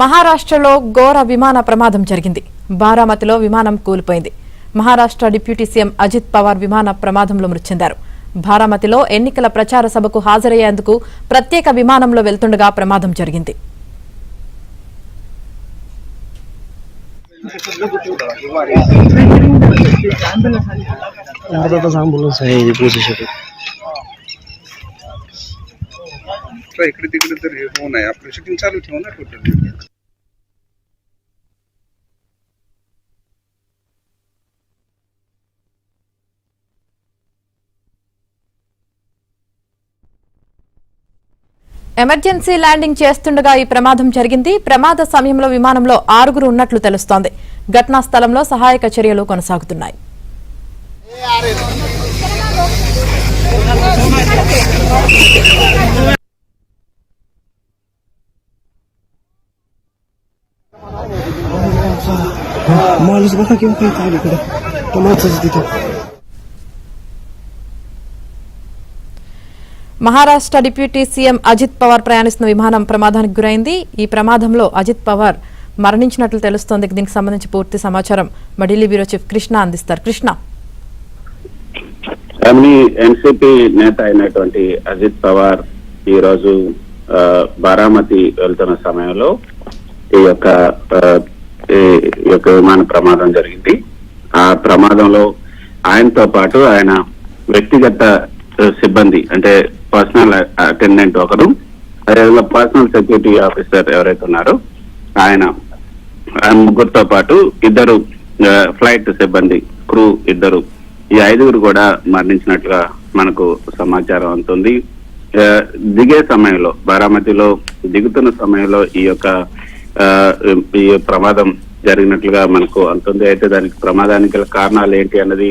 మహారాష్ట్రలో ఘోర విమాన ప్రమాదం జరిగింది. బారామతిలో విమానం కూలిపోయింది. మహారాష్ట్ర డిప్యూటీ సీఎం అజిత్ పవార్ విమాన ప్రమాదంలో మృతి చెందారు. బారామతిలో ఎన్నికల ప్రచార సభకు హాజరయ్యేందుకు ప్రత్యేక విమానంలో వెళ్తుండగా ప్రమాదం జరిగింది. इकडे तिकडे तर हे होऊ नये, आपलं शूटिंग चालू ठेवू ना टोटल. ఎమర్జెన్సీ ల్యాండింగ్ చేస్తుండగా ఈ ప్రమాదం జరిగింది. ప్రమాద సమయంలో విమానంలో 6 ఉన్నట్లు తెలుస్తోంది. ఘటనా స్థలంలో సహాయక చర్యలు కొనసాగుతున్నాయి. माणूस बघा किंवा काही चालू इकडे तो माणसाच तिथं. మహారాష్ట్ర డిప్యూటీ సీఎం అజిత్ పవార్ ప్రయాణిస్తున్న విమానం ప్రమాదానికి గురైంది. ఈ ప్రమాదంలో అజిత్ పవార్ మరణించినట్లు తెలుస్తోంది. దీనికి సంబంధించి పూర్తి సమాచారం మా ఢిల్లీ బ్యూరో చీఫ్ కృష్ణ అందిస్తారు. కృష్ణ, ఎన్సీపీ నేత అయినటువంటి అజిత్ పవార్ ఈ రోజు బారామతి వెళ్తున్న సమయంలో ఈ యొక్క విమాన ప్రమాదం జరిగింది. ఆ ప్రమాదంలో ఆయనతో పాటు ఆయన వ్యక్తిగత సిబ్బంది అంటే పర్సనల్ అటెండెంట్ ఒకరు, అదేవిధంగా పర్సనల్ సెక్యూరిటీ ఆఫీసర్ ఎవరైతే ఉన్నారో ఆయన ముగ్గురితో పాటు 2 ఫ్లైట్ సిబ్బంది క్రూ 2 ఈ 5 కూడా మరణించినట్లుగా మనకు సమాచారం అందుతుంది. దిగే సమయంలో బారామతిలో దిగుతున్న సమయంలో ఈ ప్రమాదం జరిగినట్లుగా మనకు అంతుంది. అయితే దానికి ప్రమాదానికి గల కారణాలు ఏంటి అన్నది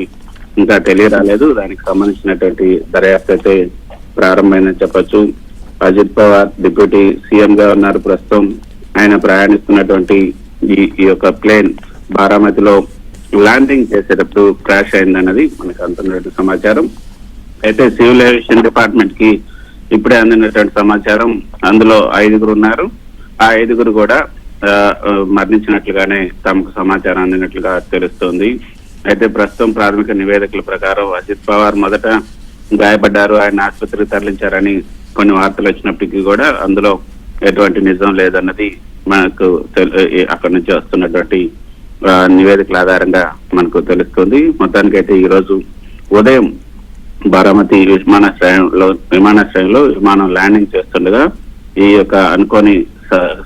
ఇంకా తెలియరాలేదు. దానికి సంబంధించినటువంటి దర్యాప్తు అయితే ప్రారంభమైందని చెప్పొచ్చు. అజిత్ పవార్ డిప్యూటీ సీఎం గా ఉన్నారు ప్రస్తుతం. ఆయన ప్రయాణిస్తున్నటువంటి ఈ యొక్క ప్లేన్ బారామతిలో ల్యాండింగ్ చేసేటప్పుడు క్రాష్ అయిందన్నది మనకు అందుతున్నటువంటి సమాచారం. అయితే సివిల్ ఏవియేషన్ డిపార్ట్మెంట్ కి ఇప్పుడే అందినటువంటి సమాచారం, అందులో 5 ఉన్నారు. ఆ 5 కూడా మరణించినట్లుగానే తమకు సమాచారం అందినట్లుగా తెలుస్తోంది. అయితే ప్రస్తుతం ప్రాథమిక నివేదికల ప్రకారం అజిత్ పవార్ మొదట గాయపడ్డారు, ఆయన ఆసుపత్రికి తరలించారని కొన్ని వార్తలు వచ్చినప్పటికీ కూడా అందులో ఎటువంటి నిజం లేదన్నది మనకు అక్కడి నుంచి వస్తున్నటువంటి నివేదికల ఆధారంగా మనకు తెలుస్తుంది. మొత్తానికైతే ఈ రోజు ఉదయం బారామతి విమానాశ్రయంలో విమానం ల్యాండింగ్ చేస్తుండగా ఈ యొక్క అనుకోని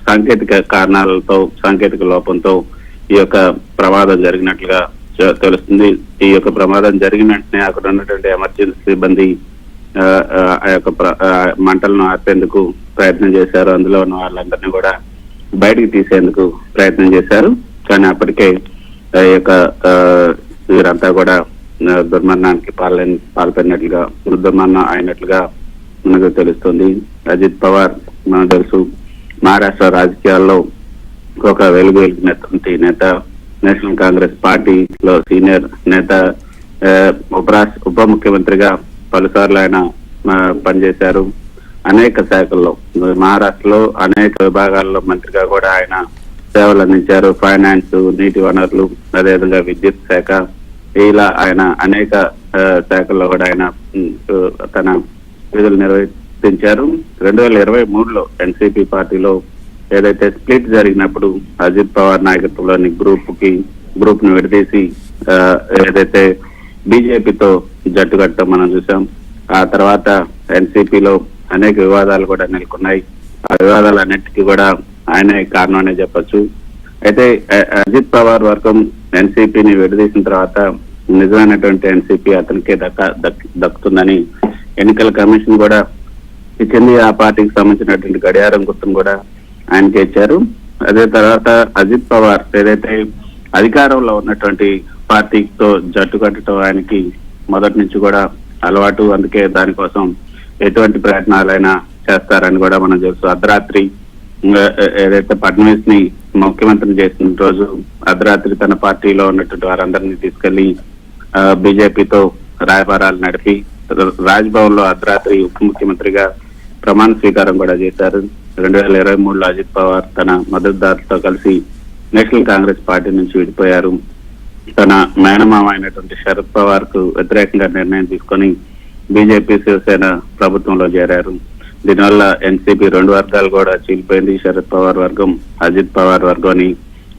సాంకేతిక లోపంతో ఈ యొక్క ప్రమాదం జరిగినట్లుగా తెలుస్తుంది. ఈ యొక్క ప్రమాదం జరిగిన వెంటనే అక్కడ ఉన్నటువంటి ఎమర్జెన్సీ సిబ్బంది ఆ యొక్క మంటలను ఆపేందుకు ప్రయత్నం చేశారు. అందులో ఉన్న వాళ్ళందరినీ కూడా బయటికి తీసేందుకు ప్రయత్నం చేశారు. కానీ అప్పటికే ఈ యొక్క వీరంతా కూడా దుర్మరణానికి పాల్పడినట్లుగా దుర్మరణం అయినట్లుగా మనకు తెలుస్తుంది. అజిత్ పవార్ మనకు తెలుసు మహారాష్ట్ర రాజకీయాల్లో ఒక వెలుగునటువంటి నేత, నేషనల్ కాంగ్రెస్ పార్టీలో సీనియర్ నేత, ఉప ముఖ్యమంత్రిగా పలుసార్లు ఆయన పనిచేశారు. అనేక శాఖల్లో మహారాష్ట్రలో అనేక విభాగాల్లో మంత్రిగా కూడా ఆయన సేవలు అందించారు. ఫైనాన్స్, నీటి వనరులు, అదేవిధంగా విద్యుత్ శాఖ, ఇలా ఆయన అనేక శాఖల్లో కూడా ఆయన తన విధులు నిర్వర్తించారు. 2023లో ఎన్సీపీ పార్టీలో ఏదైతే స్ప్లిట్ జరిగినప్పుడు అజిత్ పవార్ నాయకత్వంలోని గ్రూప్ ను విడదీసి ఏదైతే బీజేపీతో జట్టు కట్టడం మనం చూసాం. ఆ తర్వాత ఎన్సీపీలో అనేక వివాదాలు కూడా నెలకొన్నాయి. ఆ వివాదాలన్నిటికీ కూడా ఆయనే కారణం అనే చెప్పొచ్చు. అయితే అజిత్ పవార్ వర్గం ఎన్సీపీని విడదీసిన తర్వాత నిజమైనటువంటి ఎన్సీపీ అతనికే దక్కుతుందని ఎన్నికల కమిషన్ కూడా ఇచ్చింది. ఆ పార్టీకి సంబంధించినటువంటి గడియారం గుర్తును కూడా ఆయనకి ఇచ్చారు. అదే తర్వాత అజిత్ పవార్ ఏదైతే అధికారంలో ఉన్నటువంటి పార్టీతో జట్టు కట్టడం ఆయనకి మొదటి నుంచి కూడా అలవాటు. అందుకే దానికోసం ఎటువంటి ప్రయత్నాలైనా చేస్తారని కూడా మనం తెలుసు. అర్ధరాత్రి ఏదైతే ఫడ్నవీస్ ని ముఖ్యమంత్రిని చేసిన రోజు అర్ధరాత్రి తన పార్టీలో ఉన్నటువంటి వారందరినీ తీసుకెళ్లి బీజేపీతో రాయబారాలు నడిపి రాజ్భవన్ లో అర్ధరాత్రి ఉప ముఖ్యమంత్రిగా ప్రమాణ స్వీకారం కూడా చేశారు. 2023లో అజిత్ పవార్ తన మద్దతుదారులతో కలిసి నేషనల్ కాంగ్రెస్ పార్టీ నుంచి విడిపోయారు. తన మేనమామ అయినటువంటి శరద్ పవార్ కు వ్యతిరేకంగా నిర్ణయం తీసుకొని బీజేపీ శివసేన ప్రభుత్వంలో చేరారు. దీనివల్ల ఎన్సీపీ 2 వర్గాలు కూడా చీలిపోయింది. శరద్ పవార్ వర్గం, అజిత్ పవార్ వర్గం అని.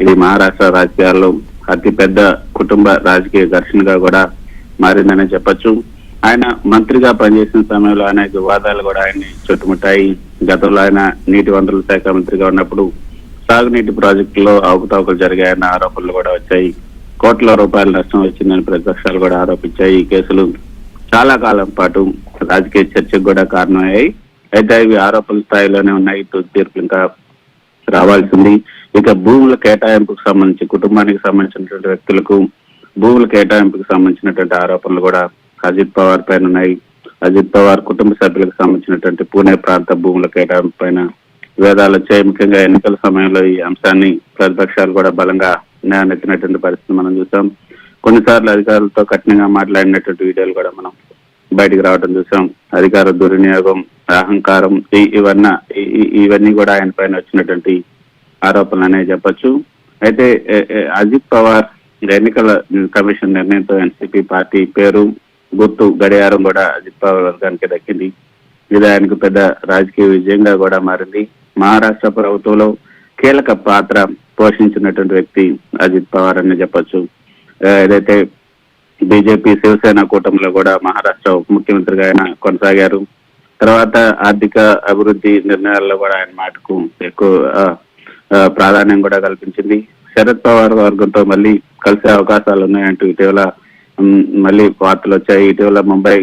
ఇది మహారాష్ట్ర రాజకీయాల్లో అతి పెద్ద కుటుంబ రాజకీయ ఘర్షణగా కూడా మారిందనే చెప్పొచ్చు. ఆయన మంత్రిగా పనిచేసిన సమయంలో అనేక వివాదాలు కూడా ఆయన్ని చుట్టుముట్టాయి. గతంలో ఆయన నీటి వనరుల శాఖ మంత్రిగా ఉన్నప్పుడు సాగునీటి ప్రాజెక్టులో అవకతవకలు జరిగాయన్న ఆరోపణలు కూడా వచ్చాయి. కోట్ల రూపాయల నష్టం వచ్చిందని ప్రతిపక్షాలు కూడా ఆరోపించాయి. ఈ కేసులు చాలా కాలం పాటు రాజకీయ చర్చకు కూడా కారణమయ్యాయి. అయితే ఇవి ఆరోపణల స్థాయిలోనే ఉన్నాయి. తీర్పులు ఇంకా రావాల్సింది. ఇక భూముల కేటాయింపుకు సంబంధించి కుటుంబానికి సంబంధించినటువంటి వ్యక్తులకు భూముల కేటాయింపుకు సంబంధించినటువంటి ఆరోపణలు కూడా అజిత్ పవార్ పైన ఉన్నాయి. అజిత్ పవార్ కుటుంబ సభ్యులకు సంబంధించినటువంటి పూణే ప్రాంత భూముల కేటాయింపు పైన వివాదాలు వచ్చాయి. ముఖ్యంగా ఎన్నికల సమయంలో ఈ అంశాన్ని ప్రతిపక్షాలు కూడా బలంగా నెత్తినటువంటి పరిస్థితి మనం చూసాం. కొన్నిసార్లు అధికారులతో కఠినంగా మాట్లాడినటువంటి వీడియోలు కూడా మనం బయటికి రావడం చూసాం. అధికార దుర్వినియోగం, అహంకారం, ఇవన్నీ కూడా ఆయన పైన వచ్చినటువంటి ఆరోపణలు అనే చెప్పొచ్చు. అయితే అజిత్ పవార్ ఎన్నికల కమిషన్ నిర్ణయంతో ఎన్సీపీ పార్టీ పేరు, గుర్తు, గడియారం కూడా అజిత్ పవార్ వర్గానికి దక్కింది. ఇది ఆయనకు పెద్ద రాజకీయ విజయంగా కూడా మారింది. మహారాష్ట్ర ప్రభుత్వంలో కీలక పాత్ర పోషించినటువంటి వ్యక్తి అజిత్ పవార్ అని చెప్పొచ్చు. ఏదైతే బీజేపీ శివసేన కూటమిలో కూడా మహారాష్ట్ర ఉప ముఖ్యమంత్రిగా ఆయన కొనసాగారు. తర్వాత ఆర్థిక అభివృద్ధి నిర్ణయాల్లో కూడా ఆయన మాటకు ఎక్కువ ప్రాధాన్యం కూడా కల్పించింది. శరద్ పవార్ వర్గంతో మళ్ళీ కలిసే అవకాశాలు ఉన్నాయంటూ ఇటీవల మళ్ళీ వార్తలు వచ్చాయి. ఇటీవల ముంబై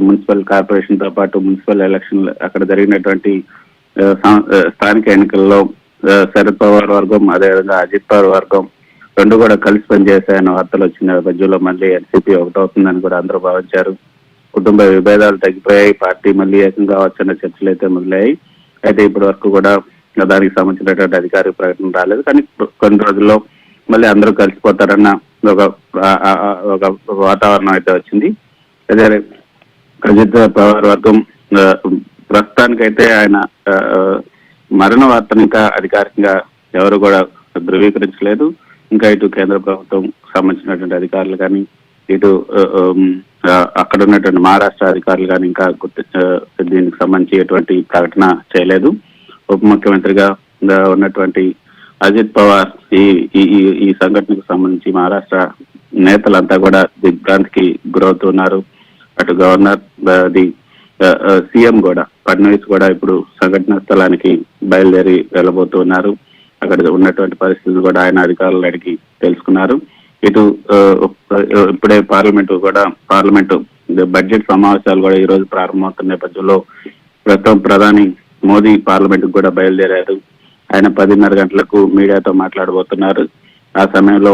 మున్సిపల్ కార్పొరేషన్ తో పాటు మున్సిపల్ ఎలక్షన్ అక్కడ జరిగినటువంటి స్థానిక ఎన్నికల్లో శరద్ పవార్ వర్గం, అదేవిధంగా అజిత్ పవార్ వర్గం 2 కూడా కలిసి పనిచేశాయన్న వార్తలు వచ్చిన నేపథ్యంలో మళ్ళీ ఎన్సీపీ ఒకటవుతుందని కూడా అందరూ భావించారు. కుటుంబ విభేదాలు తగ్గిపోయాయి, పార్టీ మళ్ళీ ఏకంగా వచ్చిన చర్చలు అయితే మొదలయ్యాయి. అయితే ఇప్పటి వరకు కూడా దానికి సంబంధించినటువంటి అధికారిక ప్రకటన రాలేదు. కానీ కొన్ని రోజుల్లో మళ్ళీ అందరూ కలిసిపోతారన్న ఒక వాతావరణం అయితే వచ్చింది. అదే అజిత్ పవార్ వర్గం ప్రస్తుతానికైతే ఆయన మరణ వార్తను ఇంకా అధికారికంగా ఎవరు కూడా ధృవీకరించలేదు. ఇంకా ఇటు కేంద్ర ప్రభుత్వం సంబంధించినటువంటి అధికారులు కానీ, ఇటు అక్కడ ఉన్నటువంటి మహారాష్ట్ర అధికారులు కానీ ఇంకా దీనికి సంబంధించి ఎటువంటి ప్రకటన చేయలేదు. ఉప ముఖ్యమంత్రిగా ఉన్నటువంటి అజిత్ పవార్ ఈ సంఘటనకు సంబంధించి మహారాష్ట్ర నేతలంతా కూడా దిగ్భ్రాంతికి గురవుతున్నారు. అటు గవర్నర్, సీఎం కూడా ఫడ్నవీస్ కూడా ఇప్పుడు సంఘటన స్థలానికి బయలుదేరి వెళ్ళబోతున్నారు. అక్కడ ఉన్నటువంటి పరిస్థితులు కూడా ఆయన అధికారులు అడిగి తెలుసుకున్నారు. ఇటు ఇప్పుడే పార్లమెంటు బడ్జెట్ సమావేశాలు కూడా ఈ రోజు ప్రారంభమవుతున్న నేపథ్యంలో ప్రస్తుతం ప్రధాని మోదీ పార్లమెంట్ కూడా బయలుదేరారు. ఆయన 10:30 గంటలకు మీడియాతో మాట్లాడబోతున్నారు. ఆ సమయంలో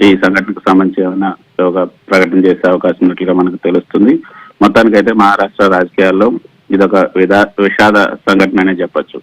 ఈ సంఘటనకు సంబంధించి ఏమైనా ఒక ప్రకటన చేసే అవకాశం ఉన్నట్లుగా మనకు తెలుస్తుంది. మొత్తానికైతే మహారాష్ట్ర రాజకీయాల్లో ఇదొక విషాద సంఘటన అనే చెప్పొచ్చు.